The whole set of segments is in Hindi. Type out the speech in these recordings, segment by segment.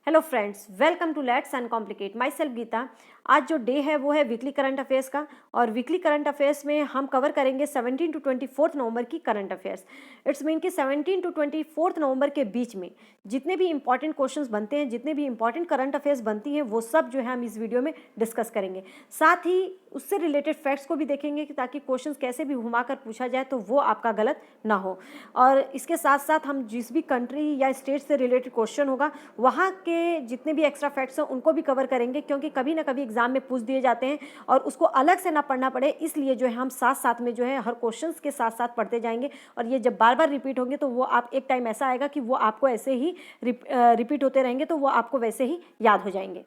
Hello friends, welcome to let's uncomplicate. Myself Geeta. आज जो डे है वो है वीकली करंट अफेयर्स का, और वीकली करंट अफेयर्स में हम कवर करेंगे 17 टू 24 नवंबर की करंट अफेयर्स। इट्स मीन कि 17 टू 24 नवंबर के बीच में जितने भी इंपॉर्टेंट क्वेश्चंस बनते हैं, जितने भी इंपॉर्टेंट करंट अफेयर्स बनती हैं, वो सब जो है हम इस वीडियो में डिस्कस करेंगे। साथ ही उससे रिलेटेड फैक्ट्स को भी देखेंगे कि ताकि क्वेश्चंस कैसे भी घुमाकर पूछा जाए तो वो आपका गलत ना हो। और इसके साथ साथ हम जिस भी कंट्री या स्टेट से रिलेटेड क्वेश्चन होगा वहाँ के जितने भी एक्स्ट्रा फैक्ट्स हैं उनको भी कवर करेंगे, क्योंकि कभी ना कभी एग्जाम में पूछ दिए जाते हैं और उसको अलग से ना पढ़ना पड़े, इसलिए जो है हम साथ साथ में जो है हर क्वेश्चंस के साथ साथ पढ़ते जाएंगे। और ये जब बार बार रिपीट होंगे तो वो आप एक टाइम ऐसा आएगा कि वो आपको ऐसे ही रिपीट होते रहेंगे, तो वो आपको वैसे ही याद हो जाएंगे।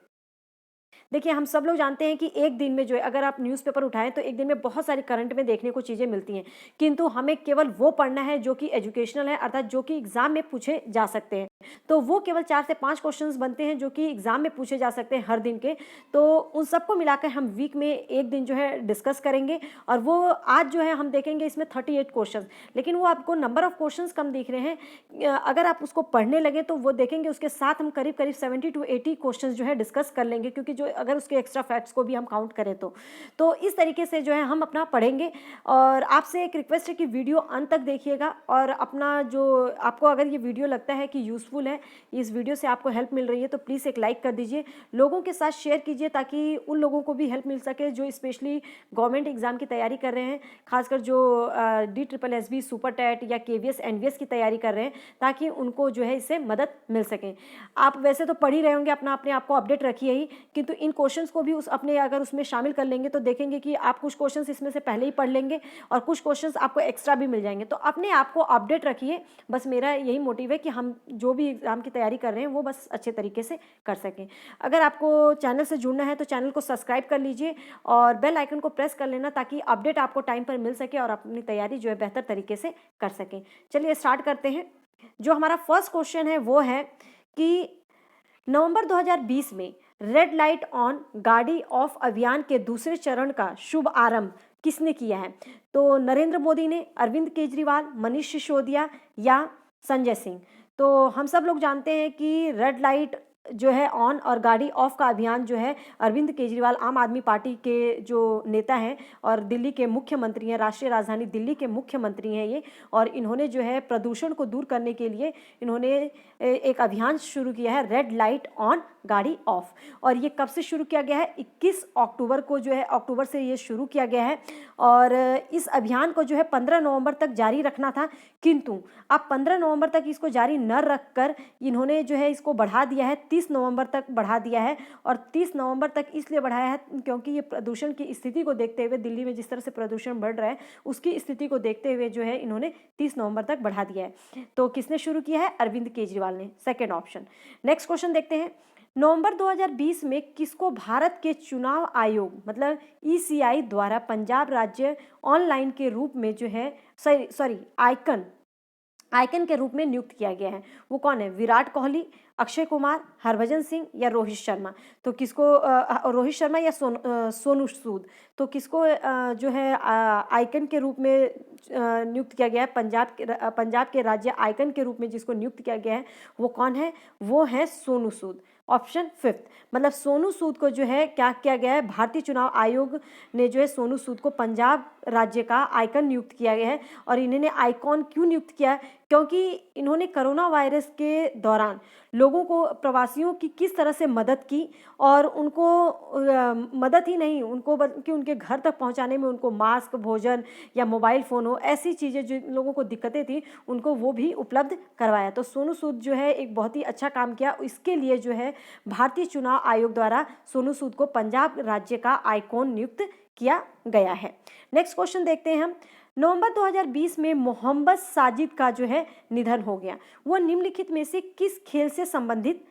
देखिए, हम सब लोग जानते हैं कि एक दिन में जो है अगर आप न्यूज़पेपर उठाएं तो एक दिन में बहुत सारी करंट में देखने को चीज़ें मिलती हैं, किंतु हमें केवल वो पढ़ना है जो कि एजुकेशनल है, अर्थात जो कि एग्जाम में पूछे जा सकते हैं। तो वो केवल 4 से 5 क्वेश्चंस बनते हैं जो कि एग्जाम में पूछे जा सकते हैं हर दिन के। तो उन सबको मिलाकर हम वीक में एक दिन जो है डिस्कस करेंगे, और वो आज जो है हम देखेंगे इसमें 38 क्वेश्चन, लेकिन वो आपको नंबर ऑफ क्वेश्चंस कम दिख रहे हैं। अगर आप उसको पढ़ने लगे तो वो देखेंगे उसके साथ हम करीब करीब 70 टू 80 क्वेश्चन जो है डिस्कस कर लेंगे, क्योंकि जो अगर उसके एक्स्ट्रा फैक्ट्स को भी हम काउंट करें तो इस तरीके से जो है हम अपना पढ़ेंगे। और आपसे एक रिक्वेस्ट है कि वीडियो अंत तक देखिएगा, और अपना जो आपको अगर ये वीडियो लगता है कि यूज़फुल है, इस वीडियो से आपको हेल्प मिल रही है, तो प्लीज़ एक लाइक कर दीजिए, लोगों के साथ शेयर कीजिए, ताकि उन लोगों को भी हेल्प मिल सके जो स्पेशली गवर्नमेंट एग्जाम की तैयारी कर रहे हैं, खासकर जो DSSB, सुपर टैट या KVS NVS की तैयारी कर रहे हैं, ताकि उनको जो है इससे मदद मिल सके। आप वैसे तो पढ़ ही रहे होंगे, अपने आप को अपडेट रखिए ही, किंतु इन क्वेश्चंस को भी अपने अगर उसमें शामिल कर लेंगे तो देखेंगे कि आप कुछ क्वेश्चंस इसमें से पहले ही पढ़ लेंगे और कुछ क्वेश्चंस आपको एक्स्ट्रा भी मिल जाएंगे। तो अपने आप को अपडेट रखिए, बस मेरा यही मोटिव है कि हम जो भी एग्जाम की तैयारी कर रहे हैं वो बस अच्छे तरीके से कर सकें। अगर आपको चैनल से जुड़ना है तो चैनल को सब्सक्राइब कर लीजिए और बेल आइकन को प्रेस कर लेना, ताकि अपडेट आपको टाइम पर मिल सके और अपनी तैयारी जो है बेहतर तरीके से कर सकें। चलिए स्टार्ट करते हैं। जो हमारा फर्स्ट क्वेश्चन है वो है कि नवंबर 2020 में रेड लाइट ऑन गाड़ी ऑफ अभियान के दूसरे चरण का शुभ आरंभ किसने किया है? तो नरेंद्र मोदी ने, अरविंद केजरीवाल, मनीष सिसोदिया या संजय सिंह। तो हम सब लोग जानते हैं कि रेड लाइट जो है ऑन और गाड़ी ऑफ का अभियान जो है अरविंद केजरीवाल आम आदमी पार्टी के जो नेता हैं और दिल्ली के मुख्यमंत्री हैं, राष्ट्रीय राजधानी दिल्ली के मुख्यमंत्री हैं ये, और इन्होंने जो है प्रदूषण को दूर करने के लिए इन्होंने एक अभियान शुरू किया है, रेड लाइट ऑन गाड़ी ऑफ। और ये कब से शुरू किया गया है? 21 अक्टूबर को जो है, अक्टूबर से ये शुरू किया गया है, और इस अभियान को जो है 15 नवंबर तक जारी रखना था, किंतु अब 15 नवंबर तक इसको जारी न रखकर इन्होंने जो है इसको बढ़ा दिया है, 30 नवंबर तक बढ़ा दिया है। और 30 नवंबर तक इसलिए बढ़ाया है क्योंकि ये प्रदूषण की स्थिति को देखते हुए, दिल्ली में जिस तरह से प्रदूषण बढ़ रहा है उसकी स्थिति को देखते हुए जो है इन्होंने 30 नवंबर तक बढ़ा दिया है। तो किसने शुरू किया है? अरविंद केजरीवाल ने, सेकेंड ऑप्शन। नेक्स्ट क्वेश्चन देखते हैं। नवंबर 2020 में किसको भारत के चुनाव आयोग मतलब ECI द्वारा पंजाब राज्य ऑनलाइन के रूप में जो है आइकन के रूप में नियुक्त किया गया है? वो कौन है? विराट कोहली, अक्षय कुमार, हरभजन सिंह या रोहित शर्मा। तो किसको रोहित शर्मा या सोनू सूद। तो किसको जो है आइकन के रूप में नियुक्त किया गया है? पंजाब के राज्य आइकन के रूप में जिसको नियुक्त किया गया है वो कौन है? वो है सोनू सूद। ऑप्शन फिफ्थ, मतलब सोनू सूद को जो है क्या किया गया है? भारतीय चुनाव आयोग ने जो है सोनू सूद को पंजाब राज्य का आइकन नियुक्त किया गया है। और इन्होंने आइकॉन क्यों नियुक्त किया? क्योंकि इन्होंने कोरोना वायरस के दौरान लोगों को, प्रवासियों की किस तरह से मदद की, और उनको मदद ही नहीं, उनको बल्कि उनके घर तक पहुंचाने में उनको मास्क, भोजन या मोबाइल फ़ोन हो, ऐसी चीज़ें जो लोगों को दिक्कतें थी उनको वो भी उपलब्ध करवाया। तो सोनू सूद जो है एक बहुत ही अच्छा काम किया। इसके लिए जो है भारतीय चुनाव आयोग द्वारा सोनू सूद को पंजाब राज्य का आइकॉन नियुक्त किया गया है। नेक्स्ट क्वेश्चन देखते हैं हम। नवंबर 2020 में मोहम्मद साजिद का जो है निधन हो गया। वो निम्नलिखित में से किस खेल से संबंधित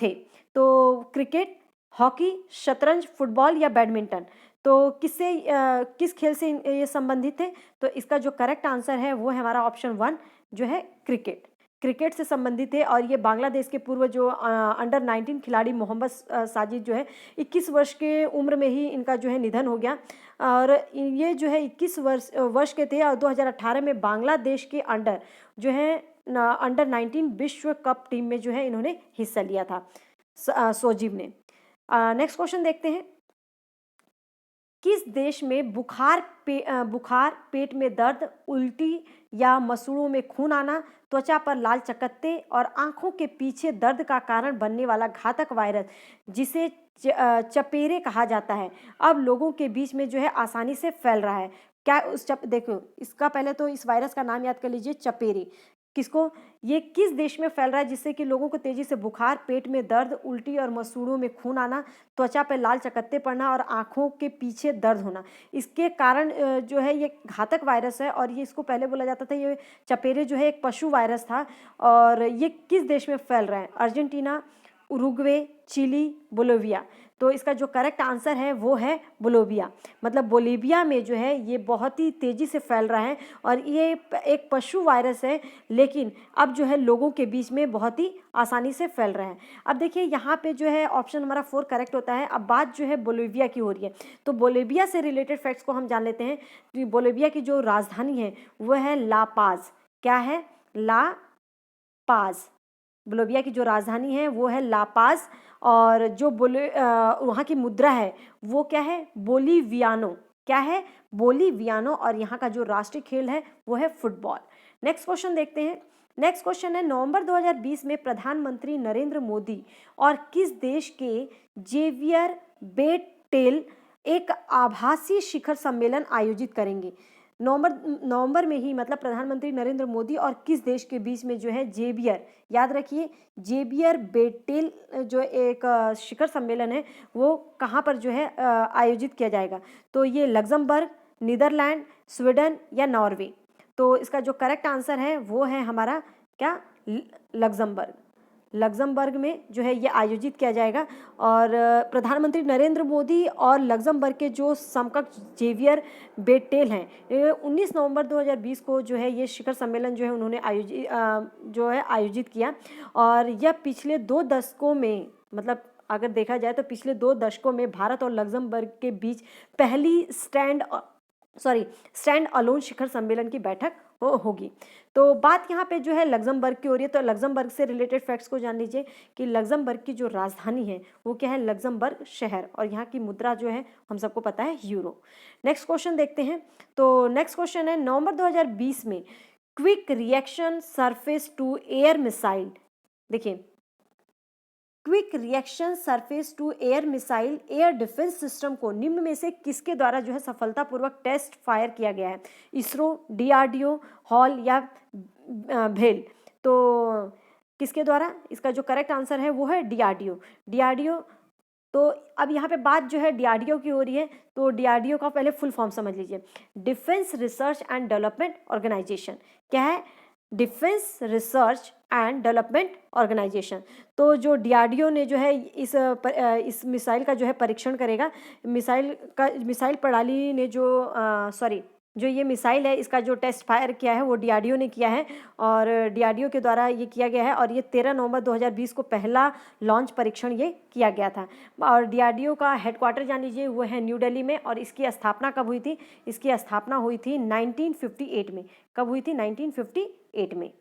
थे? तो क्रिकेट, हॉकी, शतरंज, फुटबॉल या बैडमिंटन। तो किस खेल से ये संबंधित थे? तो इसका जो करेक्ट आंसर है वो है हमारा ऑप्शन 1 जो है क्रिकेट। क्रिकेट से संबंधित है। और ये बांग्लादेश के पूर्व जो अंडर 19 खिलाड़ी मोहम्मद साजिद जो है 21 वर्ष के उम्र में ही इनका जो है निधन हो गया। और ये जो है 21 वर्ष के थे, और 2018 में बांग्लादेश के अंडर 19 विश्व कप टीम में जो है इन्होंने हिस्सा लिया था। सोजीव ने। नेक्स्ट क्वेश्चन देखते हैं, किस देश में बुखार, पेट में दर्द, उल्टी या मसूड़ों में खून आना, त्वचा पर लाल चकत्ते और आंखों के पीछे दर्द का कारण बनने वाला घातक वायरस जिसे चपेरे कहा जाता है, अब लोगों के बीच में जो है आसानी से फैल रहा है? क्या देखो, इसका पहले तो इस वायरस का नाम याद कर लीजिए, चपेरे। किसको, ये किस देश में फैल रहा है जिससे कि लोगों को तेजी से बुखार, पेट में दर्द, उल्टी और मसूड़ों में खून आना, त्वचा पर लाल चकत्ते पड़ना और आंखों के पीछे दर्द होना? इसके कारण जो है ये घातक वायरस है, और ये इसको पहले बोला जाता था, ये चपेरे जो है एक पशु वायरस था। और ये किस देश में फैल रहा है? Argentina, Uruguay, Chile, Bolivia. तो इसका जो करेक्ट आंसर है वो है बोलिविया। मतलब बोलिविया में जो है ये बहुत ही तेज़ी से फैल रहा है, और ये एक पशु वायरस है, लेकिन अब जो है लोगों के बीच में बहुत ही आसानी से फैल रहा है। अब देखिए यहाँ पे जो है ऑप्शन हमारा 4 करेक्ट होता है। अब बात जो है बोलिविया की हो रही है, तो बोलिविया से रिलेटेड फैक्ट्स को हम जान लेते हैं। तो बोलिविया की जो राजधानी है वो है ला पाज। क्या है? ला पाज। बोलिविया की जो राजधानी है वो है ला पाज, और जो वहाँ की मुद्रा है वो क्या है? बोलिवियानो। क्या है? बोलिवियानो। और यहाँ का जो राष्ट्रीय खेल है वो है फुटबॉल। नेक्स्ट क्वेश्चन देखते हैं। नेक्स्ट क्वेश्चन है, नवंबर 2020 में प्रधानमंत्री नरेंद्र मोदी और किस देश के जेवियर बेटेल एक आभासी शिखर सम्मेलन आयोजित करेंगे? नवंबर में ही, मतलब प्रधानमंत्री नरेंद्र मोदी और किस देश के बीच में जो है जेबियर, याद रखिए, जेबियर बेटेल जो एक शिखर सम्मेलन है वो कहाँ पर जो है आयोजित किया जाएगा? तो ये लग्जमबर्ग, नीदरलैंड, स्वीडन या नॉर्वे? तो इसका जो करेक्ट आंसर है वो है हमारा क्या? लग्जमबर्ग। लग्जमबर्ग में जो है ये आयोजित किया जाएगा। और प्रधानमंत्री नरेंद्र मोदी और लग्जमबर्ग के जो समकक्ष जेवियर बेटेल हैं, 19 नवंबर 2020 को जो है ये शिखर सम्मेलन जो है उन्होंने आयोजित किया। और यह पिछले 2 दशकों में, मतलब अगर देखा जाए तो पिछले 2 दशकों में भारत और लग्जमबर्ग के बीच पहली स्टैंड अलोन शिखर सम्मेलन की बैठक होगी। तो बात यहाँ पे जो है लग्जमबर्ग की हो रही है, तो लग्जमबर्ग से रिलेटेड फैक्ट्स को जान लीजिए कि लग्जमबर्ग की जो राजधानी है वो क्या है? लग्जमबर्ग शहर। और यहाँ की मुद्रा जो है हम सबको पता है यूरो। नेक्स्ट क्वेश्चन देखते हैं। तो नेक्स्ट क्वेश्चन है, नवंबर 2020 में quick reaction surface to air missile, देखिए, quick reaction surface to air missile air defence system को निम्न में से किसके द्वारा जो है सफलतापूर्वक टेस्ट फायर किया गया है? इसरो, डीआरडीओ, हॉल या भेल? तो किसके द्वारा? इसका जो करेक्ट आंसर है वो है डीआरडीओ। तो अब यहाँ पे बात जो है डीआरडीओ की हो रही है, तो डीआरडीओ का पहले फुल फॉर्म समझ लीजिए, defence research and development organisation. क्या है? Defence research and development organisation. तो जो डीआरडीओ ने जो है इस मिसाइल का जो है परीक्षण करेगा। मिसाइल प्रणाली ने जो ये मिसाइल है इसका जो टेस्ट फायर किया है वो डीआरडीओ ने किया है, और डीआरडीओ के द्वारा ये किया गया है। और ये 13 नवंबर 2020 को पहला लॉन्च परीक्षण ये किया गया था। और डीआरडीओ का हेडक्वार्टर जान लीजिए वो है न्यू दिल्ली में। और इसकी स्थापना कब हुई थी? इसकी स्थापना हुई थी 1958 में। कब हुई थी? 1958 में।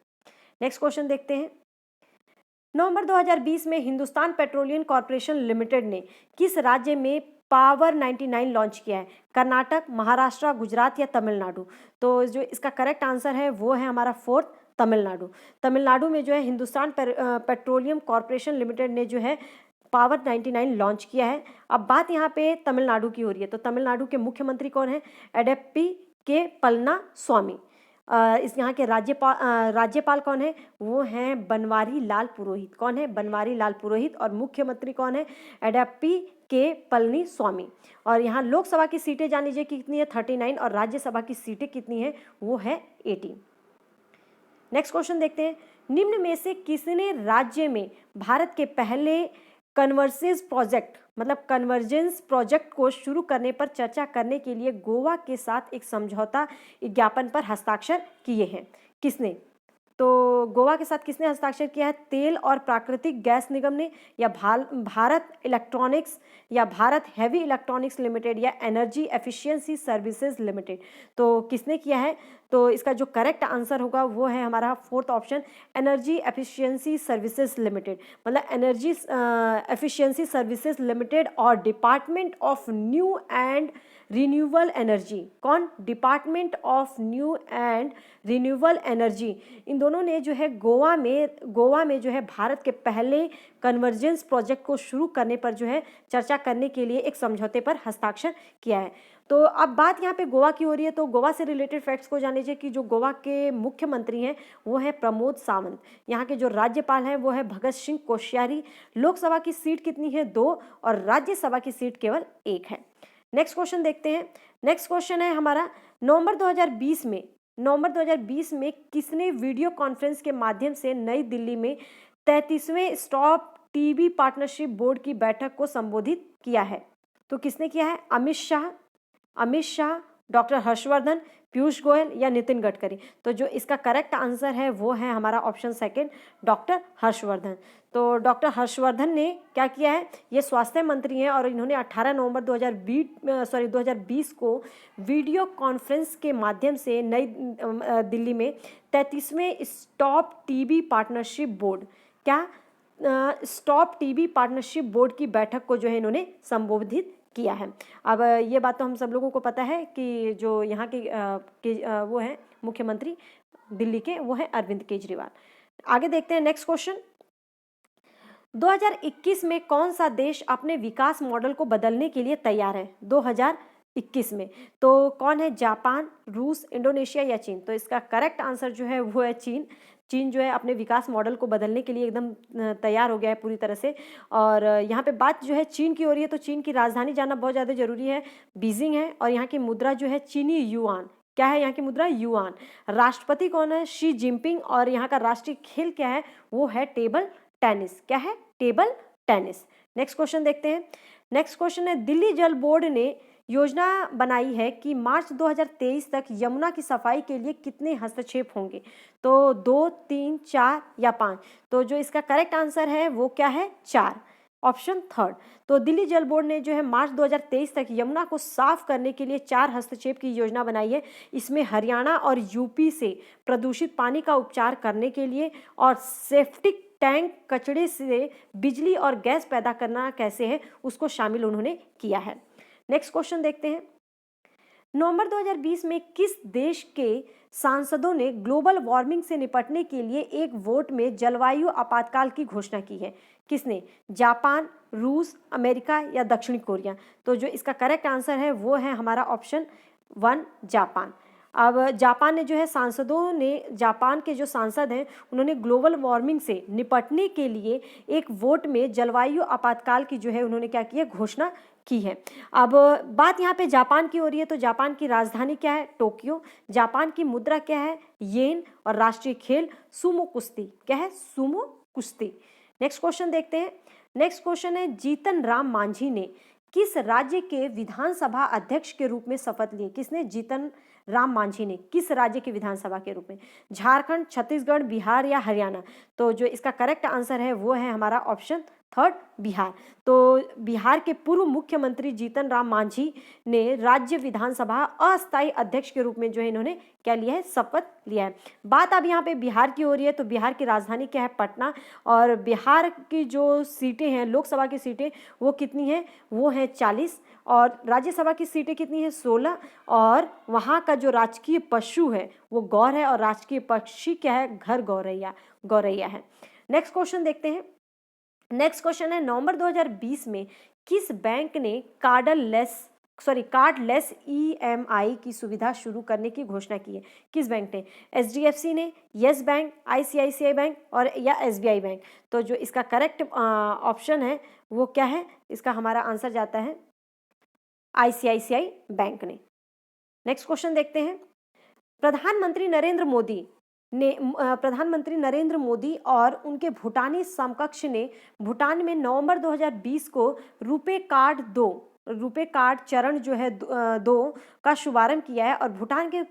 नेक्स्ट क्वेश्चन देखते हैं। नवंबर 2020 में हिंदुस्तान पेट्रोलियम कॉर्पोरेशन लिमिटेड ने किस राज्य में पावर 99 लॉन्च किया है? कर्नाटक, महाराष्ट्र, गुजरात या तमिलनाडु? तो जो इसका करेक्ट आंसर है वो है हमारा 4th, तमिलनाडु। तमिलनाडु में जो है हिंदुस्तान पेट्रोलियम कॉर्पोरेशन लिमिटेड ने जो है पावर 99 लॉन्च किया है। अब बात यहाँ पे तमिलनाडु की हो रही है, तो तमिलनाडु के मुख्यमंत्री कौन है? एडेप्पी के पलनास्वामी। इस यहाँ के राज्यपाल कौन है? वो हैं बनवारी लाल पुरोहित। कौन है? बनवारी लाल पुरोहित। और मुख्यमंत्री कौन है? एडेप्पी के पलनीस्वामी। और यहाँ लोकसभा की सीटें जान लीजिए कितनी है? 39। और राज्यसभा की सीटें कितनी है? वो है 18। नेक्स्ट क्वेश्चन देखते हैं। निम्न में से किसने राज्य में भारत के पहले कन्वर्जेंस प्रोजेक्ट को शुरू करने पर चर्चा करने के लिए गोवा के साथ एक समझौता ज्ञापन पर हस्ताक्षर किए हैं? किसने? तो गोवा के साथ किसने हस्ताक्षर किया है? तेल और प्राकृतिक गैस निगम ने, या भारत इलेक्ट्रॉनिक्स, या भारत हैवी इलेक्ट्रॉनिक्स लिमिटेड, या एनर्जी एफिशिएंसी सर्विसेज लिमिटेड? तो किसने किया है? तो इसका जो करेक्ट आंसर होगा वो है हमारा fourth option, energy efficiency services limited. मतलब एनर्जी एफिशिएंसी सर्विसेज लिमिटेड और department of new and renewable energy. कौन? Department of new and renewable energy. इन दोनों ने जो है गोवा में जो है भारत के पहले कन्वर्जेंस प्रोजेक्ट को शुरू करने पर जो है चर्चा करने के लिए एक समझौते पर हस्ताक्षर किया है। तो अब बात यहाँ पे गोवा की हो रही है, तो गोवा से रिलेटेड फैक्ट्स को जान लीजिए कि जो गोवा के मुख्यमंत्री हैं वो है प्रमोद सावंत। यहाँ के जो राज्यपाल हैं वो है भगत सिंह कोश्यारी। लोकसभा की सीट कितनी है? 2, और राज्यसभा की सीट केवल 1 है। नेक्स्ट क्वेश्चन देखते हैं। नेक्स्ट क्वेश्चन है हमारा, नवंबर 2020 में किसने वीडियो कॉन्फ्रेंस के माध्यम से नई दिल्ली में 33वें स्टॉप टीबी पार्टनरशिप बोर्ड की बैठक को संबोधित किया है? तो किसने किया है? अमित शाह, डॉक्टर हर्षवर्धन, पीयूष गोयल या नितिन गडकरी। तो जो इसका करेक्ट आंसर है वो है हमारा ऑप्शन सेकंड, डॉक्टर हर्षवर्धन। तो डॉक्टर हर्षवर्धन ने क्या किया है? ये स्वास्थ्य मंत्री हैं और इन्होंने 18 नवंबर 2020 को वीडियो कॉन्फ्रेंस के माध्यम से नई दिल्ली में 33वें stop TB partnership board stop TB partnership board की बैठक को जो है इन्होंने संबोधित किया है। अब ये बात तो हम सब लोगों को पता है कि जो यहाँ के वो है मुख्यमंत्री दिल्ली के, वो है अरविंद केजरीवाल। आगे देखते हैं नेक्स्ट क्वेश्चन। 2021 में कौन सा देश अपने विकास मॉडल को बदलने के लिए तैयार है? 2021 में तो कौन है? जापान, रूस, इंडोनेशिया या चीन। तो इसका करेक्ट आंसर जो है वो है चीन। चीन जो है अपने विकास मॉडल को बदलने के लिए एकदम तैयार हो गया है पूरी तरह से। और यहाँ पे बात जो है चीन की हो रही है, तो चीन की राजधानी जानना बहुत ज़्यादा जरूरी है, बीजिंग है। और यहाँ की मुद्रा जो है चीनी युआन। क्या है यहाँ की मुद्रा? युआन। राष्ट्रपति कौन है? Xi Jinping. और यहाँ का राष्ट्रीय खेल क्या है? वो है टेबल टेनिस। क्या है? Table tennis. नेक्स्ट क्वेश्चन देखते हैं। नेक्स्ट क्वेश्चन है, दिल्ली जल बोर्ड ने योजना बनाई है कि मार्च 2023 तक यमुना की सफाई के लिए कितने हस्तक्षेप होंगे? तो 2, 3, 4 या 5। तो जो इसका करेक्ट आंसर है वो क्या है? 4, ऑप्शन थर्ड। तो दिल्ली जल बोर्ड ने जो है मार्च 2023 तक यमुना को साफ करने के लिए 4 हस्तक्षेप की योजना बनाई है। इसमें हरियाणा और यूपी से प्रदूषित पानी का उपचार करने के लिए और सेप्टिक टैंक कचड़े से बिजली और गैस पैदा करना कैसे है उसको शामिल उन्होंने किया है। नेक्स्ट क्वेश्चन देखते हैं। नवंबर 2020 में किस देश के सांसदों ने ग्लोबल वार्मिंग से निपटने के लिए एक वोट में जलवायु आपातकाल की घोषणा की है? किसने? जापान, रूस, अमेरिका या दक्षिण कोरिया। तो जो इसका करेक्ट आंसर है वो है हमारा ऑप्शन 1, जापान। अब जापान ने जो है जापान के जो सांसद हैं उन्होंने ग्लोबल वार्मिंग से निपटने के लिए एक वोट में जलवायु आपातकाल की जो है उन्होंने क्या की है? घोषणा की है। अब बात यहाँ पे जापान की हो रही है, तो जापान की राजधानी क्या है? टोक्यो। जापान की मुद्रा क्या है? येन। और राष्ट्रीय खेल सुमो कुश्ती। क्या है? सुमो कुश्ती। नेक्स्ट क्वेश्चन देखते हैं। नेक्स्ट क्वेश्चन है, जीतन राम मांझी ने किस राज्य के विधानसभा अध्यक्ष के रूप में शपथ ली? किसने? जीतन राम मांझी ने। किस राज्य के विधानसभा के रूप में? झारखंड, छत्तीसगढ़, बिहार या हरियाणा। तो जो इसका करेक्ट आंसर है वो है हमारा ऑप्शन थर्ड, बिहार। तो बिहार के पूर्व मुख्यमंत्री जीतन राम मांझी ने राज्य विधानसभा अस्थायी अध्यक्ष के रूप में जो है इन्होंने क्या लिया है? शपथ लिया है। बात अब यहाँ पे बिहार की हो रही है, तो बिहार की राजधानी क्या है? पटना। और बिहार की जो सीटें हैं, लोकसभा की सीटें, वो कितनी हैं? वो हैं 40। और राज्यसभा की सीटें कितनी है? 16। और वहाँ का जो राजकीय पशु है वो गौर है, और राजकीय पक्षी क्या है? घर गौरैया है। नेक्स्ट क्वेश्चन देखते हैं। नेक्स्ट क्वेश्चन है, नवंबर 2020 में किस बैंक ने कार्डलेस EMI की सुविधा शुरू करने की घोषणा की है? किस बैंक ने? HDFC ने, येस बैंक, ICICI बैंक और या SBI बैंक। तो जो इसका करेक्ट ऑप्शन है वो क्या है? इसका हमारा आंसर जाता है ICICI बैंक ने। नेक्स्ट क्वेश्चन देखते हैं। प्रधानमंत्री नरेंद्र मोदी और उनके भूटानी समकक्ष ने भूटान में नवंबर 2020 को रुपे कार्ड चरण जो है 2 का शुभारंभ किया है। और भूटान के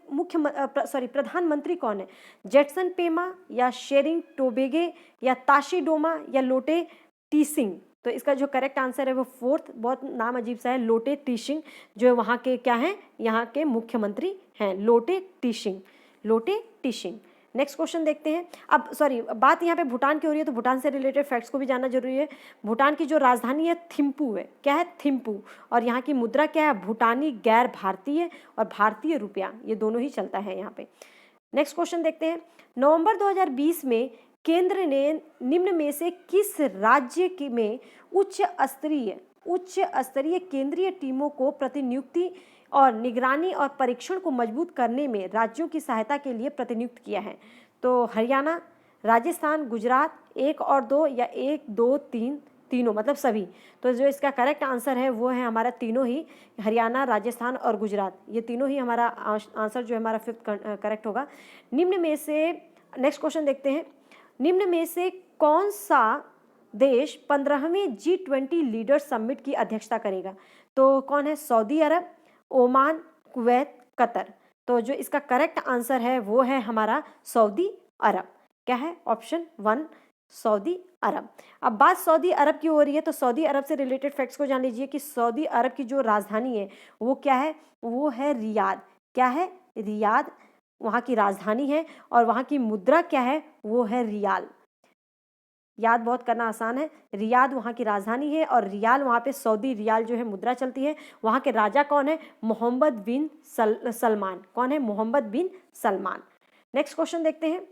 प्रधानमंत्री कौन है? जेटसन पेमा या शेरिंग टोबेगे या ताशी डोमा या लोटे टीसिंग। तो इसका जो करेक्ट आंसर है वो फोर्थ, बहुत नाम अजीब सा है, लोटे टीशिंग, जो वहाँ के क्या हैं? यहाँ के मुख्यमंत्री हैं, लोटे टीशिंग। लोटे टिशिंग। नेक्स्ट क्वेश्चन देखते हैं। अब सॉरी, बात यहाँ पे भूटान की हो रही है तो भूटान से रिलेटेड फैक्ट्स को भी जानना जरूरी है। भूटान की जो राजधानी है थिम्पू है। क्या है? थिम्पू। और यहाँ की मुद्रा क्या है? भूटानी गैर भारतीय और भारतीय रुपया, ये दोनों ही चलता है यहाँ पे। नेक्स्ट क्वेश्चन देखते हैं। नवंबर 2020 में केंद्र ने निम्न में से किस राज्य में उच्च स्तरीय केंद्रीय टीमों को प्रतिनियुक्ति और निगरानी और परीक्षण को मजबूत करने में राज्यों की सहायता के लिए प्रतिनियुक्त किया है? तो हरियाणा, राजस्थान, गुजरात, 1 और 2 या 1, 2, 3, तीनों, मतलब सभी। तो जो इसका करेक्ट आंसर है वो है हमारा तीनों ही, हरियाणा, राजस्थान और गुजरात, ये तीनों ही हमारा आंसर जो है हमारा 5th करेक्ट होगा। निम्न में से, नेक्स्ट क्वेश्चन देखते हैं। निम्न में से कौन सा देश 15वें G20 लीडर समिट की अध्यक्षता करेगा? तो कौन है? सऊदी अरब, ओमान, कुवैत, कतर। तो जो इसका करेक्ट आंसर है वो है हमारा सऊदी अरब। क्या है? ऑप्शन 1 सऊदी अरब। अब बात सऊदी अरब की हो रही है तो सऊदी अरब से रिलेटेड फैक्ट्स को जान लीजिए कि सऊदी अरब की जो राजधानी है वो क्या है? वो है रियाद। क्या है? रियाद वहाँ की राजधानी है और वहाँ की मुद्रा क्या है? वो है रियाल। याद बहुत करना आसान है। रियाद वहाँ की राजधानी है और रियाल, वहाँ पे सऊदी रियाल जो है मुद्रा चलती है। वहाँ के राजा कौन है? मोहम्मद बिन सलमान। कौन है? मोहम्मद बिन सलमान। नेक्स्ट क्वेश्चन देखते हैं।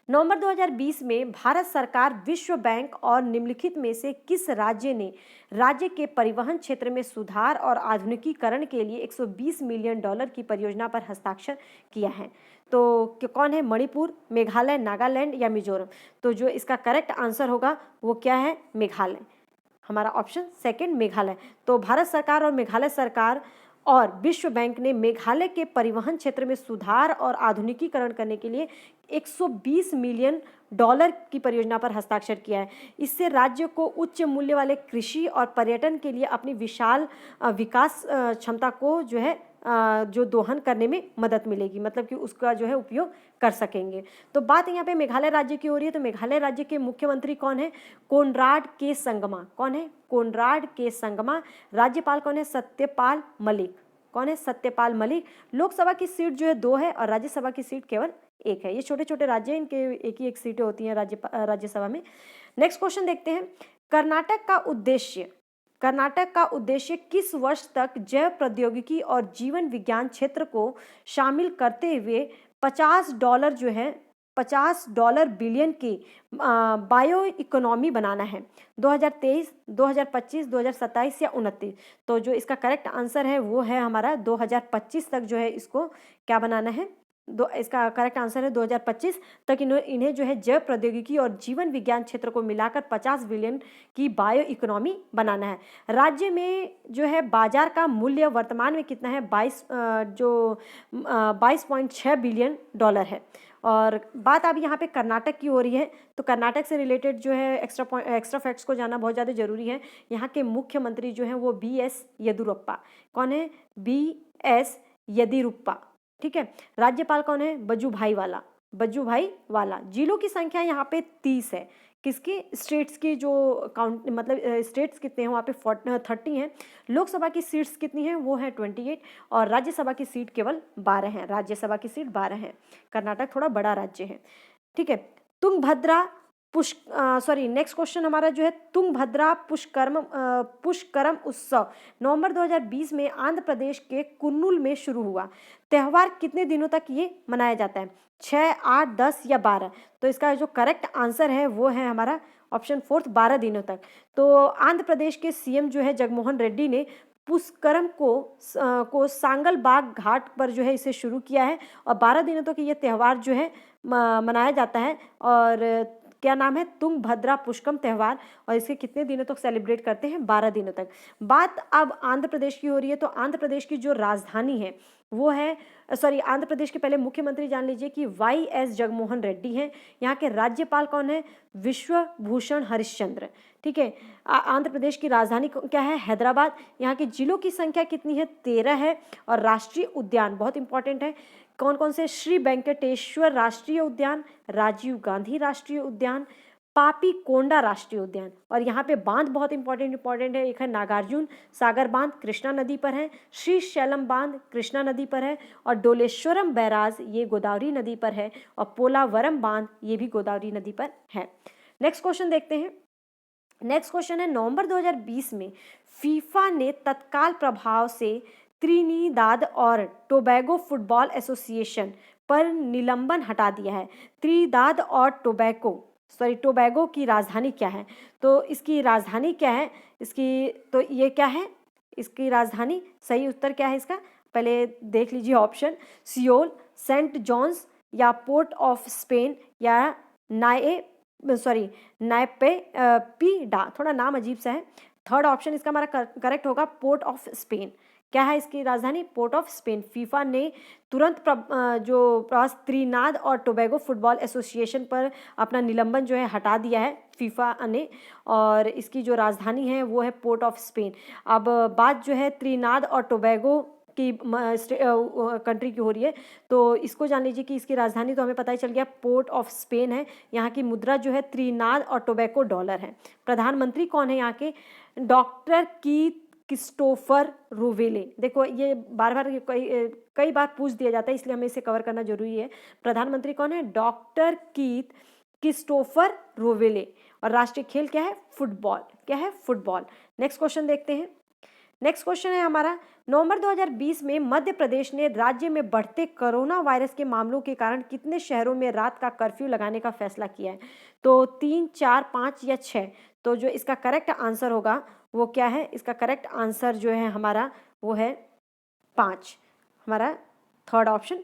नवंबर 2020 में भारत सरकार विश्व बैंक और निम्नलिखित में से किस राज्य ने राज्य के परिवहन क्षेत्र में सुधार और आधुनिकीकरण के लिए $120 मिलियन की परियोजना पर हस्ताक्षर किया है? तो कौन है? मणिपुर, मेघालय, नागालैंड या मिजोरम। तो जो इसका करेक्ट आंसर होगा वो क्या है? मेघालय। हमारा ऑप्शन 2 मेघालय। तो भारत सरकार और मेघालय सरकार और विश्व बैंक ने मेघालय के परिवहन क्षेत्र में सुधार और आधुनिकीकरण करने के लिए $120 मिलियन की परियोजना पर हस्ताक्षर किया है। इससे राज्य को उच्च मूल्य वाले कृषि और पर्यटन के लिए अपनी विशाल विकास क्षमता को जो है जो दोहन करने में मदद मिलेगी, मतलब कि उसका जो है उपयोग कर सकेंगे। तो बात यहाँ पे मेघालय राज्य की हो रही है तो मेघालय राज्य के मुख्यमंत्री कौन है? कोनराड के संगमा। कौन है? कोनराड के संगमा। राज्यपाल कौन है? सत्यपाल मलिक। कौन है? सत्यपाल मलिक। लोकसभा की सीट जो है 2 है और राज्यसभा की सीट केवल 1 है। ये छोटे छोटे राज्य हैं, इनके एक ही एक सीटें होती हैं राज्यसभा में। नेक्स्ट क्वेश्चन देखते हैं। कर्नाटक का उद्देश्य किस वर्ष तक जैव प्रौद्योगिकी और जीवन विज्ञान क्षेत्र को शामिल करते हुए $50 जो है $50 बिलियन की बायो इकोनॉमी बनाना है? 2023, 2025, 2027 या 29। तो जो इसका करेक्ट आंसर है वो है हमारा 2025 तक जो है इसको क्या बनाना है? इसका करेक्ट आंसर है 2025 तक इन्हें जो है जैव प्रौद्योगिकी और जीवन विज्ञान क्षेत्र को मिलाकर 50 बिलियन की बायो इकोनॉमी बनाना है। राज्य में जो है बाजार का मूल्य वर्तमान में कितना है? 22.6 बिलियन डॉलर है। और बात अब यहाँ पे कर्नाटक की हो रही है तो कर्नाटक से रिलेटेड जो है एक्स्ट्रा फैक्ट्स को जानना बहुत ज़्यादा जरूरी है। यहाँ के मुख्यमंत्री जो हैं वो BS येदियुरप्पा। कौन है? BS येदियुरप्पा। ठीक है। राज्यपाल कौन है? वजुभाई वाला। जिलों की संख्या यहाँ पे 30 है। किसकी? स्टेट्स की जो काउंट, मतलब स्टेट्स कितने हैं वहाँ पे 30 हैं। लोकसभा की सीट्स कितनी हैं? वो है 28 और राज्यसभा की सीट केवल 12 हैं। राज्यसभा की सीट 12 हैं। कर्नाटक थोड़ा बड़ा राज्य है। ठीक है। नेक्स्ट क्वेश्चन हमारा जो है तुंगभद्रा पुष्करम उत्सव नवंबर 2020 में आंध्र प्रदेश के कुर्नूल में शुरू हुआ। त्योहार कितने दिनों तक ये मनाया जाता है? 6, 8, 10 या 12। तो इसका जो करेक्ट आंसर है वो है हमारा ऑप्शन 4 12 दिनों तक। तो आंध्र प्रदेश के CM जो है जगनमोहन रेड्डी ने पुष्करम को सांगल बाग घाट पर जो है इसे शुरू किया है और 12 दिनों तक ये त्यौहार जो है मनाया जाता है। और क्या नाम है? तुंगभद्रा पुष्करम त्यौहार। और इसके कितने दिनों तक सेलिब्रेट करते हैं? 12 दिनों तक। बात अब आंध्र प्रदेश की हो रही है तो आंध्र प्रदेश की जो राजधानी है वो है, आंध्र प्रदेश के पहले मुख्यमंत्री जान लीजिए कि YS जगनमोहन रेड्डी हैं। यहाँ के राज्यपाल कौन है? विश्वभूषण हरिश्चंद्र। ठीक है। आंध्र प्रदेश की राजधानी क्या है? हैदराबाद। यहाँ के जिलों की संख्या कितनी है? 13 है। और राष्ट्रीय उद्यान बहुत इंपॉर्टेंट है। कौन कौन से? श्री वेंकटेश्वर राष्ट्रीय उद्यान, राजीव गांधी राष्ट्रीय उद्यान, पापीकोंडा राष्ट्रीय उद्यान। और यहाँ पे बांध बहुत इंपॉर्टेंट है। एक है नागार्जुन सागर बांध, कृष्णा नदी पर है। श्रीशैलम बांध कृष्णा नदी पर है। और डोलेश्वरम बैराज ये गोदावरी नदी पर है। और पोलावरम बांध ये भी गोदावरी नदी पर है। नेक्स्ट क्वेश्चन देखते हैं। नेक्स्ट क्वेश्चन है, नवंबर 2020 में फीफा ने तत्काल प्रभाव से त्रिनिदाद और टोबैगो फुटबॉल एसोसिएशन पर निलंबन हटा दिया है। त्रिनिदाद और टोबैगो की राजधानी क्या है? तो इसकी राजधानी क्या है? तो ये क्या है इसकी राजधानी? सही उत्तर क्या है इसका? पहले देख लीजिए ऑप्शन, सियोल, सेंट जॉन्स, या पोर्ट ऑफ स्पेन, या नायपेपिडा। थोड़ा नाम अजीब सा है। थर्ड ऑप्शन इसका हमारा करेक्ट होगा, पोर्ट ऑफ स्पेन। क्या है इसकी राजधानी? Port of Spain. फीफा ने तुरंत त्रिनाद और टोबैगो फुटबॉल एसोसिएशन पर अपना निलंबन जो है हटा दिया है फीफा ने, और इसकी जो राजधानी है वो है पोर्ट ऑफ स्पेन। अब बात जो है त्रिनाद और टोबैगो की कंट्री की हो रही है, तो इसको जान लीजिए कि इसकी राजधानी तो हमें पता ही चल गया, पोर्ट ऑफ स्पेन है। यहाँ की मुद्रा जो है त्रिनाद और टोबैगो डॉलर है। प्रधानमंत्री कौन है यहाँ के? डॉक्टर क्रिस्टोफर रोवेले। देखो ये बार बार कई बार पूछ दिया जाता है, इसलिए हमें इसे कवर करना जरूरी है। प्रधानमंत्री कौन है? डॉक्टर क्रिस्टोफर रोवेले। और राष्ट्रीय खेल क्या है? फुटबॉल। क्या है? फुटबॉल। नेक्स्ट क्वेश्चन देखते हैं। नेक्स्ट क्वेश्चन है हमारा, नवंबर 2020 में मध्य प्रदेश ने राज्य में बढ़ते कोरोना वायरस के मामलों के कारण कितने शहरों में रात का कर्फ्यू लगाने का फैसला किया है? तो 3, 4, 5 या 6। तो जो इसका करेक्ट आंसर होगा वो क्या है? इसका करेक्ट आंसर जो है हमारा वो है 5। हमारा थर्ड ऑप्शन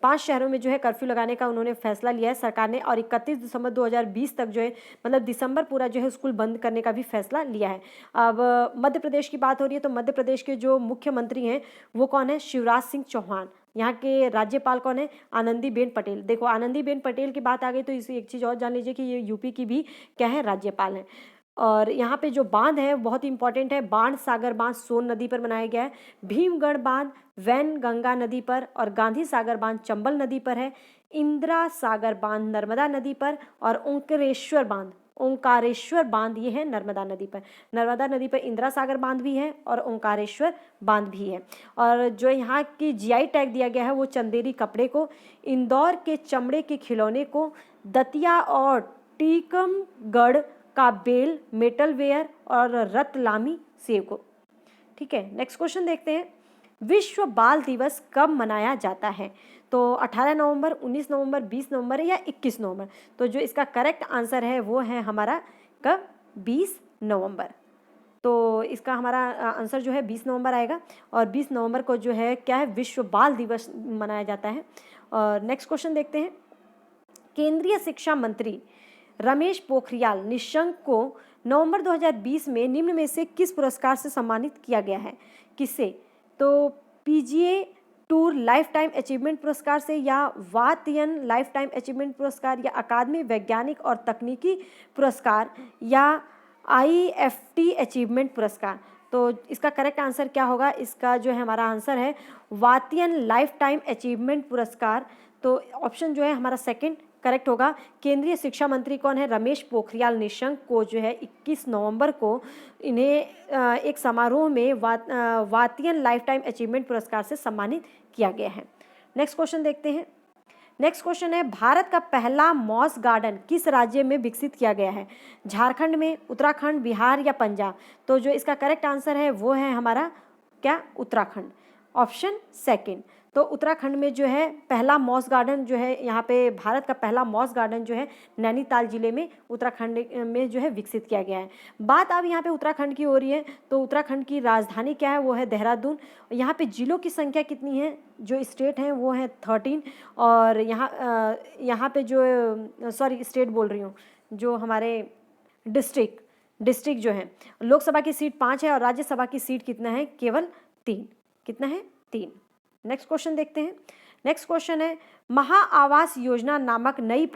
5 शहरों में जो है कर्फ्यू लगाने का उन्होंने फैसला लिया है सरकार ने। और 31 दिसंबर 2020 तक जो है, मतलब दिसंबर पूरा जो है स्कूल बंद करने का भी फैसला लिया है। अब मध्य प्रदेश की बात हो रही है, तो मध्य प्रदेश के जो मुख्यमंत्री हैं वो कौन है? शिवराज सिंह चौहान। यहाँ के राज्यपाल कौन है? आनंदीबेन पटेल। देखो आनंदीबेन पटेल की बात आ गई तो इसे एक चीज़ और जान लीजिए कि ये यूपी की भी क्या है? राज्यपाल हैं। और यहाँ पे जो बांध है बहुत इंपॉर्टेंट है। बाण सागर बांध सोन नदी पर बनाया गया है। भीमगढ़ बांध वैन गंगा नदी पर, और गांधी सागर बांध चंबल नदी पर है। इंदिरा सागर बांध नर्मदा नदी पर, और ओंकारेश्वर बांध ये है नर्मदा नदी पर। नर्मदा नदी पर इंदिरा सागर बांध भी है और ओंकारेश्वर बांध भी है। और जो यहाँ की जीआई टैग दिया गया है वो चंदेरी कपड़े को, इंदौर के चमड़े के खिलौने को, दतिया और टीकमगढ़ का बेल मेटल वेयर, और रतलामी सेब को। ठीक है, नेक्स्ट क्वेश्चन देखते हैं। विश्व बाल दिवस कब मनाया जाता है? तो 18 नवंबर, 19 नवंबर, 20 नवंबर या 21 नवंबर। तो जो इसका करेक्ट आंसर है वो है हमारा कब? 20 नवंबर। तो इसका हमारा आंसर जो है 20 नवंबर आएगा। और 20 नवंबर को जो है क्या है? विश्व बाल दिवस मनाया जाता है। और नेक्स्ट क्वेश्चन देखते हैं। केंद्रीय शिक्षा मंत्री रमेश पोखरियाल निशंक को नवंबर 2020 में निम्न में से किस पुरस्कार से सम्मानित किया गया है? किससे? तो PGA tour life time achievement पुरस्कार से, या वातयन लाइफ टाइम अचीवमेंट पुरस्कार, या अकादमी वैज्ञानिक और तकनीकी पुरस्कार, या आईएफटी अचीवमेंट पुरस्कार। तो इसका करेक्ट आंसर क्या होगा? इसका जो है हमारा आंसर है वातयन लाइफ टाइम अचीवमेंट पुरस्कार। तो ऑप्शन जो है हमारा सेकंड करेक्ट होगा। केंद्रीय शिक्षा मंत्री कौन है? रमेश पोखरियाल निशंक को जो है 21 नवंबर को इन्हें एक समारोह में वातियन लाइफ टाइम अचीवमेंट पुरस्कार से सम्मानित किया गया है। नेक्स्ट क्वेश्चन देखते हैं। नेक्स्ट क्वेश्चन है, भारत का पहला मॉस गार्डन किस राज्य में विकसित किया गया है? झारखंड में, उत्तराखंड, बिहार या पंजाब। तो जो इसका करेक्ट आंसर है वो है हमारा क्या? उत्तराखंड। Option second. तो उत्तराखंड में जो है पहला मॉस गार्डन जो है, यहाँ पे भारत का पहला मॉस गार्डन जो है नैनीताल जिले में उत्तराखंड में जो है विकसित किया गया है। बात अब यहाँ पे उत्तराखंड की हो रही है, तो उत्तराखंड की राजधानी क्या है? वो है देहरादून। यहाँ पे जिलों की संख्या कितनी है? जो स्टेट हैं वो है 13। और यहाँ पे जो स्टेट बोल रही हूँ, जो हमारे डिस्ट्रिक्ट जो है, लोकसभा की सीट 5 है और राज्यसभा की सीट कितना है? केवल 3। कितना है? 3। नेक्स्ट क्वेश्चन देखते हैं। नेक्स्ट क्वेश्चन है, महा आवास योजना नामक नई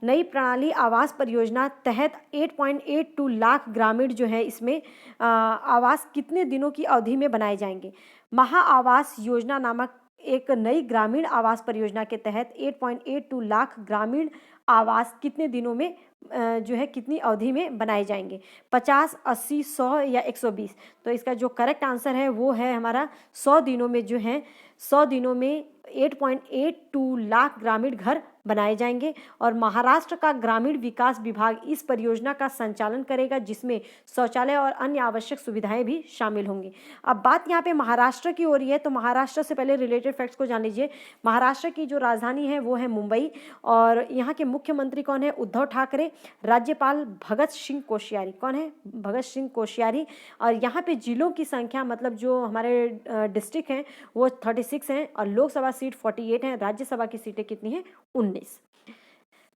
प्रणाली आवास परियोजना तहत 8.82 लाख ग्रामीण जो है इसमें आवास कितने दिनों की अवधि में बनाए जाएंगे? महा आवास योजना नामक एक नई ग्रामीण आवास परियोजना के तहत 8.82 लाख ग्रामीण आवास कितने दिनों में जो है कितनी अवधि में बनाए जाएंगे, 50, 80, 100 या 120। तो इसका जो करेक्ट आंसर है वो है हमारा 100 दिनों में जो है 100 दिनों में 8.82 लाख ग्रामीण घर बनाए जाएंगे। और महाराष्ट्र का ग्रामीण विकास विभाग इस परियोजना का संचालन करेगा, जिसमें शौचालय और अन्य आवश्यक सुविधाएं भी शामिल होंगी। अब बात यहाँ पे महाराष्ट्र की हो रही है, तो महाराष्ट्र से पहले रिलेटेड फैक्ट्स को जान लीजिए। महाराष्ट्र की जो राजधानी है वो है मुंबई, और यहाँ के मुख्यमंत्री कौन है? उद्धव ठाकरे। राज्यपाल भगत सिंह कोश्यारी। कौन है? भगत सिंह कोश्यारी। और यहाँ पे जिलों की संख्या, मतलब जो हमारे डिस्ट्रिक्ट हैं वो 36 हैं, और लोकसभा सीट 48 हैं। राज्यसभा की सीटें कितनी हैं? 19।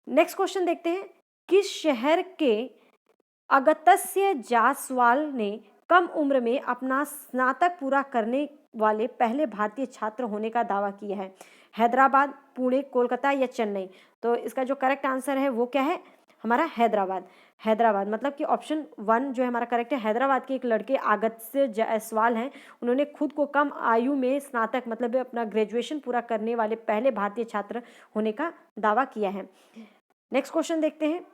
नेक्स्ट क्वेश्चन देखते हैं। किस शहर के अगस्त्य जायसवाल ने कम उम्र में अपना स्नातक पूरा करने वाले पहले भारतीय छात्र होने का दावा किया है? हैदराबाद, पुणे, कोलकाता या चेन्नई? तो इसका जो करेक्ट आंसर है वो क्या है? हमारा हैदराबाद। हैदराबाद, मतलब कि ऑप्शन 1 जो है हमारा करेक्ट है। हैदराबाद के एक लड़के अगस्त्य जायसवाल हैं, उन्होंने खुद को कम आयु में स्नातक मतलब अपना ग्रेजुएशन पूरा करने वाले पहले भारतीय छात्र होने का दावा किया है। नेक्स्ट क्वेश्चन देखते हैं।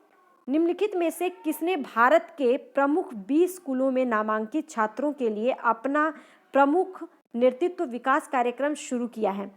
निम्नलिखित में से किसने भारत के प्रमुख 20 स्कूलों में नामांकित छात्रों के लिए अपना प्रमुख नेतृत्व विकास कार्यक्रम शुरू किया है?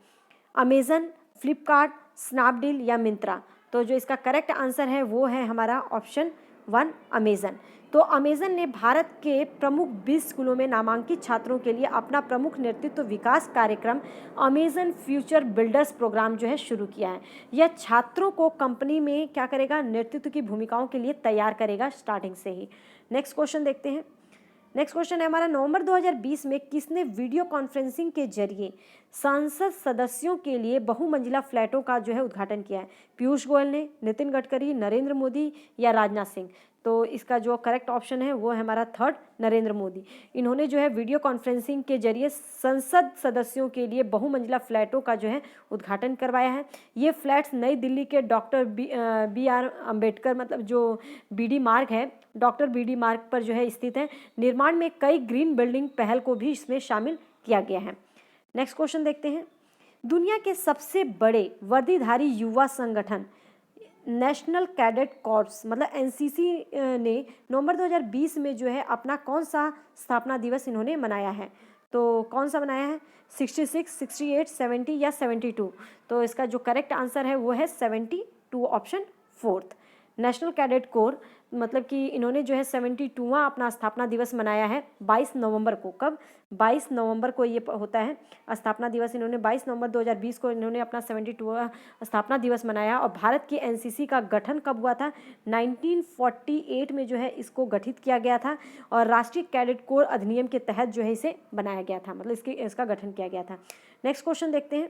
अमेजन, फ्लिपकार्ट, स्नैपडील या मिंत्रा? तो जो इसका करेक्ट आंसर है वो है हमारा ऑप्शन 1, अमेजन। तो अमेजन ने भारत के प्रमुख 20 स्कूलों में नामांकित छात्रों के लिए अपना प्रमुख नेतृत्व विकास कार्यक्रम अमेजन फ्यूचर बिल्डर्स प्रोग्राम जो है शुरू किया है। यह छात्रों को कंपनी में क्या करेगा? नेतृत्व की भूमिकाओं के लिए तैयार करेगा स्टार्टिंग से ही। नेक्स्ट क्वेश्चन देखते हैं। नेक्स्ट क्वेश्चन है हमारा, नवंबर 2020 में किसने वीडियो कॉन्फ्रेंसिंग के जरिए संसद सदस्यों के लिए बहुमंजिला फ्लैटों का जो है उद्घाटन किया है? पीयूष गोयल ने, नितिन गडकरी, नरेंद्र मोदी या राजनाथ सिंह? तो इसका जो करेक्ट ऑप्शन है वो है हमारा 3rd, नरेंद्र मोदी। इन्होंने जो है वीडियो कॉन्फ्रेंसिंग के जरिए संसद सदस्यों के लिए बहुमंजिला फ्लैटों का जो है उद्घाटन करवाया है। ये फ्लैट्स नई दिल्ली के डॉक्टर बी आर अम्बेडकर, मतलब जो बीडी मार्ग है, डॉक्टर बीडी मार्ग पर जो है स्थित है। निर्माण में कई ग्रीन बिल्डिंग पहल को भी इसमें शामिल किया गया है। नेक्स्ट क्वेश्चन देखते हैं। दुनिया के सबसे बड़े वर्दीधारी युवा संगठन नेशनल कैडेट कॉर्प्स मतलब एनसीसी ने नवंबर 2020 में जो है अपना कौन सा स्थापना दिवस इन्होंने मनाया है? तो कौन सा मनाया है? 66, 68, 70 या 72? तो इसका जो करेक्ट आंसर है वो है 72, ऑप्शन 4। नेशनल कैडेट कोर मतलब कि इन्होंने जो है 72वां अपना स्थापना दिवस मनाया है 22 नवंबर को। कब? 22 नवंबर को ये होता है स्थापना दिवस। इन्होंने 22 नवंबर 2020 को इन्होंने अपना 72वां स्थापना दिवस मनाया। और भारत की एनसीसी का गठन कब हुआ था? 1948 में जो है इसको गठित किया गया था, और राष्ट्रीय कैडेट कोर अधिनियम के तहत जो है इसे बनाया गया था, मतलब इसका गठन किया गया था। नेक्स्ट क्वेश्चन देखते हैं।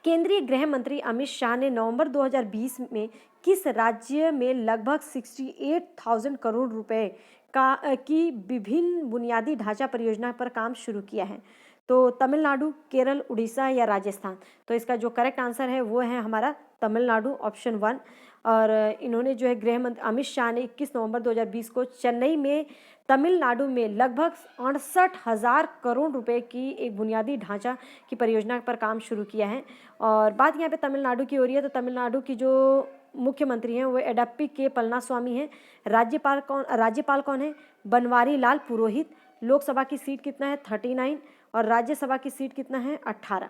केंद्रीय गृह मंत्री अमित शाह ने नवंबर 2020 में किस राज्य में लगभग 68,000 करोड़ रुपए की विभिन्न बुनियादी ढांचा परियोजना पर काम शुरू किया है? तो तमिलनाडु, केरल, उड़ीसा या राजस्थान? तो इसका जो करेक्ट आंसर है वो है हमारा तमिलनाडु, ऑप्शन 1। और इन्होंने जो है गृह मंत्री अमित शाह ने 21 नवंबर 2020 को चेन्नई में तमिलनाडु में लगभग 68,000 करोड़ रुपए की एक बुनियादी ढांचा की परियोजना पर काम शुरू किया है। और बात यहाँ पे तमिलनाडु की हो रही है, तो तमिलनाडु की जो मुख्यमंत्री हैं वो एडप्पी के पलनास्वामी हैं। राज्यपाल कौन है? बनवारी लाल पुरोहित। लोकसभा की सीट कितना है? 39। और राज्यसभा की सीट कितना है? 18।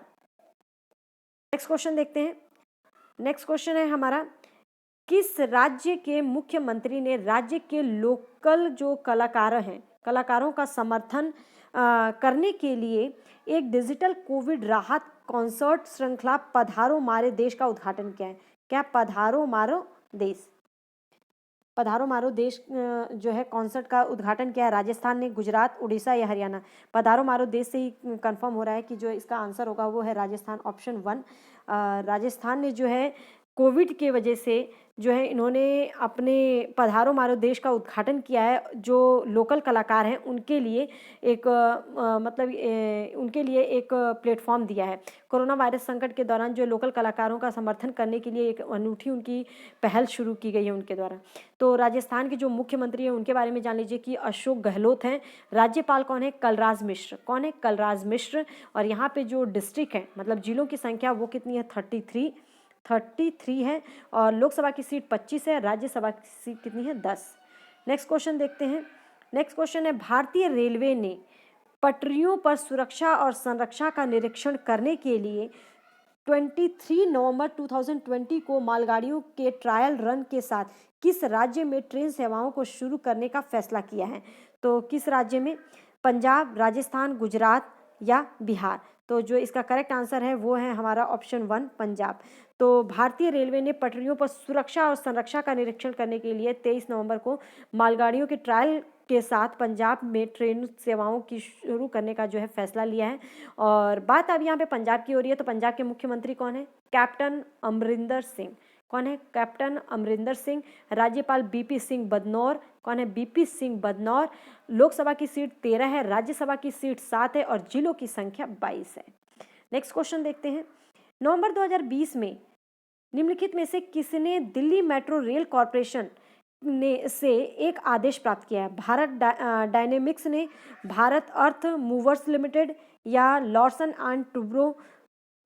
नेक्स्ट क्वेश्चन देखते हैं। नेक्स्ट क्वेश्चन है हमारा, किस राज्य के मुख्यमंत्री ने राज्य के लोकल जो कलाकारों का समर्थन करने के लिए एक डिजिटल कोविड राहत कॉन्सर्ट श्रृंखला पधारो मारे देश का उद्घाटन किया है? क्या पधारो मारो देश जो है कॉन्सर्ट का उद्घाटन किया है? राजस्थान ने, गुजरात, उड़ीसा या हरियाणा? पधारो मारो देश से ही कंफर्म हो रहा है कि जो इसका आंसर होगा वो है राजस्थान, ऑप्शन 1। राजस्थान ने जो है कोविड के वजह से जो है इन्होंने अपने पधारो मारो देश का उद्घाटन किया है। जो लोकल कलाकार हैं उनके लिए एक उनके लिए एक प्लेटफॉर्म दिया है। कोरोना वायरस संकट के दौरान जो लोकल कलाकारों का समर्थन करने के लिए एक अनूठी उनकी पहल शुरू की गई है उनके द्वारा। तो राजस्थान के जो मुख्यमंत्री हैं उनके बारे में जान लीजिए कि अशोक गहलोत हैं। राज्यपाल कौन है? कलराज मिश्र। कौन है? कलराज मिश्र। और यहाँ पे जो डिस्ट्रिक्ट है मतलब जिलों की संख्या वो कितनी है? 33। 33 है, और लोकसभा की सीट 25 है, राज्यसभा की सीट कितनी है? 10। नेक्स्ट क्वेश्चन देखते हैं। नेक्स्ट क्वेश्चन है, भारतीय रेलवे ने पटरियों पर सुरक्षा और संरक्षा का निरीक्षण करने के लिए 23 नवंबर 2020 को मालगाड़ियों के ट्रायल रन के साथ किस राज्य में ट्रेन सेवाओं को शुरू करने का फैसला किया है? तो किस राज्य में? पंजाब, राजस्थान, गुजरात या बिहार? तो जो इसका करेक्ट आंसर है वो है हमारा ऑप्शन 1 पंजाब। तो भारतीय रेलवे ने पटरियों पर सुरक्षा और संरक्षा का निरीक्षण करने के लिए 23 नवंबर को मालगाड़ियों के ट्रायल के साथ पंजाब में ट्रेन सेवाओं की शुरू करने का जो है फैसला लिया है। और बात अब यहाँ पे पंजाब की हो रही है, तो पंजाब के मुख्यमंत्री कौन है? कैप्टन अमरिंदर सिंह। कौन है? कैप्टन अमरिंदर सिंह। राज्यपाल बीपी सिंह बदनौर। कौन है? बीपी सिंह बदनौर। लोकसभा की सीट 13 है, राज्यसभा की सीट 7 है, और जिलों की संख्या 22 है। नेक्स्ट क्वेश्चन देखते हैं। नवंबर 2020 में निम्नलिखित में से किसने दिल्ली मेट्रो रेल कॉरपोरेशन ने से एक आदेश प्राप्त किया है? भारत डायनेमिक्स ने, भारत अर्थ मूवर्स लिमिटेड, या लॉर्सन एंड टुब्रो,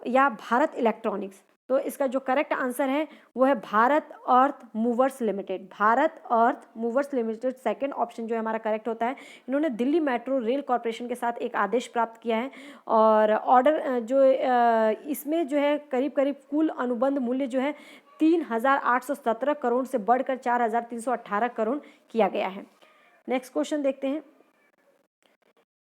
या भारत इलेक्ट्रॉनिक्स? तो इसका जो करेक्ट आंसर है वो है भारत अर्थ मूवर्स लिमिटेड। भारत अर्थ मूवर्स लिमिटेड सेकंड ऑप्शन जो है हमारा करेक्ट होता है। इन्होंने दिल्ली मेट्रो रेल कॉरपोरेशन के साथ एक आदेश प्राप्त किया है, और ऑर्डर जो इसमें जो है करीब करीब कुल अनुबंध मूल्य जो है 3,817 करोड़ से बढ़कर 4,318 करोड़ किया गया है। नेक्स्ट क्वेश्चन देखते हैं।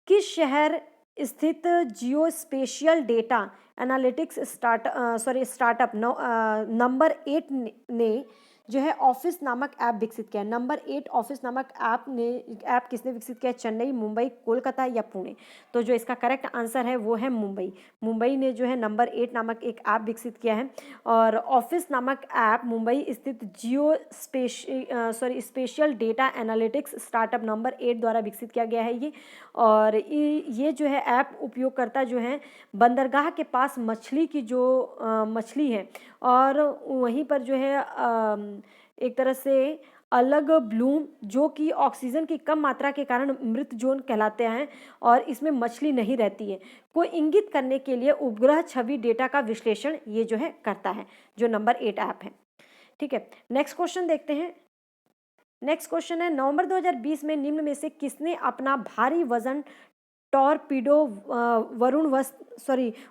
किस शहर स्थित geospatial data analytics startup number 8 ने जो है ऑफिस नामक ऐप विकसित किया? नंबर 8 ऑफिस नामक ऐप किसने विकसित किया? चेन्नई, मुंबई, कोलकाता या पुणे? तो जो इसका करेक्ट आंसर है वो है मुंबई। मुंबई ने जो है नंबर 8 नामक एक ऐप विकसित किया है, और ऑफिस नामक ऐप मुंबई स्थित geospatial data analytics startup number 8 द्वारा विकसित किया गया है ये। और ये जो है ऐप उपयोगकर्ता जो है बंदरगाह के पास मछली की जो मछली है, और वहीं पर जो है एक तरह से अलग ब्लूम जो कि ऑक्सीजन की कम मात्रा के कारण मृत जोन कहलाते हैं, और इसमें मछली नहीं रहती है, को इंगित करने के लिए उपग्रह छवि डेटा का विश्लेषण ये जो है करता है, जो नंबर 8 ऐप है। ठीक है, नेक्स्ट क्वेश्चन देखते हैं। नेक्स्ट क्वेश्चन है, नवंबर 2020 में निम्न में से किसने अपना भारी वजन टॉरपीडो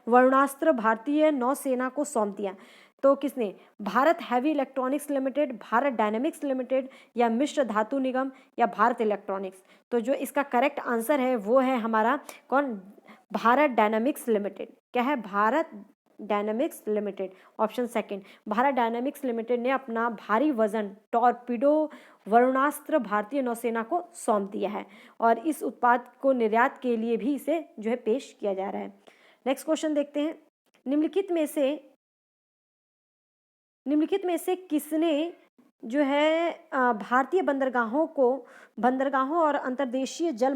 वरुणास्त्र भारतीय नौसेना को सौंप दिया? तो किसने? Bharat heavy electronics limited, Bharat dynamics limited, या मिश्र धातु निगम, या भारत इलेक्ट्रॉनिक्स? तो जो इसका करेक्ट आंसर है वो है हमारा कौन? Bharat dynamics limited. क्या है? Bharat dynamics limited, option second. Bharat dynamics limited ने अपना भारी वजन टॉरपीडो वरुणास्त्र भारतीय नौसेना को सौंप दिया है, और इस उत्पाद को निर्यात के लिए भी इसे जो है पेश किया जा रहा है। नेक्स्ट क्वेश्चन देखते हैं। निम्नलिखित में से किसने जो है भारतीय बंदरगाहों और अंतर्देशीय जल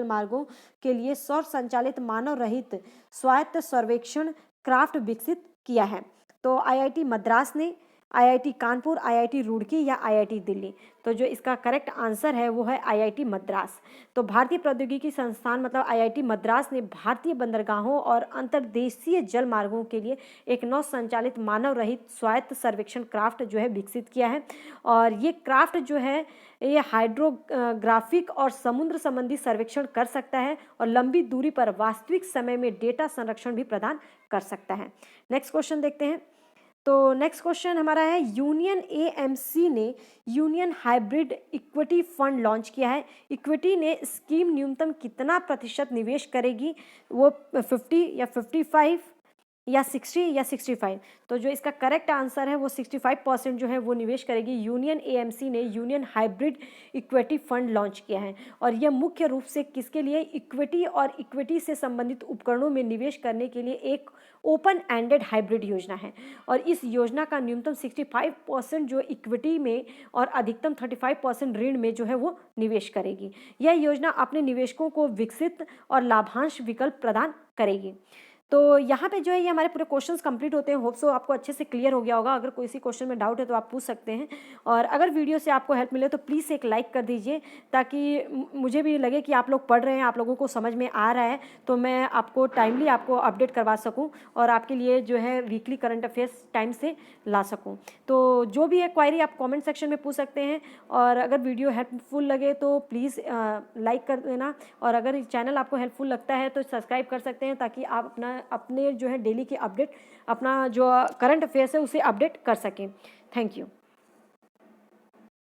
मार्गों के लिए सौर संचालित मानव रहित स्वायत्त सर्वेक्षण क्राफ्ट विकसित किया है? तो आईआईटी मद्रास ने, आईआईटी कानपुर, आईआईटी रुड़की, या आईआईटी दिल्ली? तो जो इसका करेक्ट आंसर है वो है आईआईटी मद्रास। तो भारतीय प्रौद्योगिकी संस्थान मतलब आईआईटी मद्रास ने भारतीय बंदरगाहों और अंतर्देशीय जल मार्गों के लिए एक नौ संचालित मानव रहित स्वायत्त सर्वेक्षण क्राफ्ट जो है विकसित किया है। और ये क्राफ्ट जो है ये हाइड्रोग्राफिक और समुद्र संबंधी सर्वेक्षण कर सकता है, और लंबी दूरी पर वास्तविक समय में डेटा संरक्षण भी प्रदान कर सकता है। नेक्स्ट क्वेश्चन देखते हैं। तो नेक्स्ट क्वेश्चन हमारा है, यूनियन एएमसी ने union hybrid equity fund launch किया है। इक्विटी ने स्कीम न्यूनतम कितना प्रतिशत निवेश करेगी? वो 50 या 55 या 60 या 65? तो जो इसका करेक्ट आंसर है वो 65% जो है वो निवेश करेगी। यूनियन एएमसी ने union hybrid equity fund launch किया है, और यह मुख्य रूप से किसके लिए? इक्विटी और इक्विटी से संबंधित उपकरणों में निवेश करने के लिए एक ओपन एंडेड हाइब्रिड योजना है, और इस योजना का न्यूनतम 65% जो इक्विटी में और अधिकतम 35% ऋण में जो है वो निवेश करेगी। यह योजना अपने निवेशकों को विकसित और लाभांश विकल्प प्रदान करेगी। तो यहाँ पे जो है ये हमारे पूरे क्वेश्चंस कंप्लीट होते हैं। होप सो आपको अच्छे से क्लियर हो गया होगा। अगर कोई सी क्वेश्चन में डाउट है तो आप पूछ सकते हैं, और अगर वीडियो से आपको हेल्प मिले तो प्लीज़ एक लाइक कर दीजिए, ताकि मुझे भी लगे कि आप लोग पढ़ रहे हैं, आप लोगों को समझ में आ रहा है, तो मैं आपको टाइमली आपको अपडेट करवा सकूँ और आपके लिए जो है वीकली करंट अफेयर्स टाइम से ला सकूँ। तो जो भी है क्वायरी आप कमेंट सेक्शन में पूछ सकते हैं, और अगर वीडियो हेल्पफुल लगे तो प्लीज़ लाइक कर देना, और अगर चैनल आपको हेल्पफुल लगता है तो सब्सक्राइब कर सकते हैं, ताकि आप अपने जो है डेली की अपडेट, अपना जो करंट अफेयर्स है उसे अपडेट कर सकें। Thank you.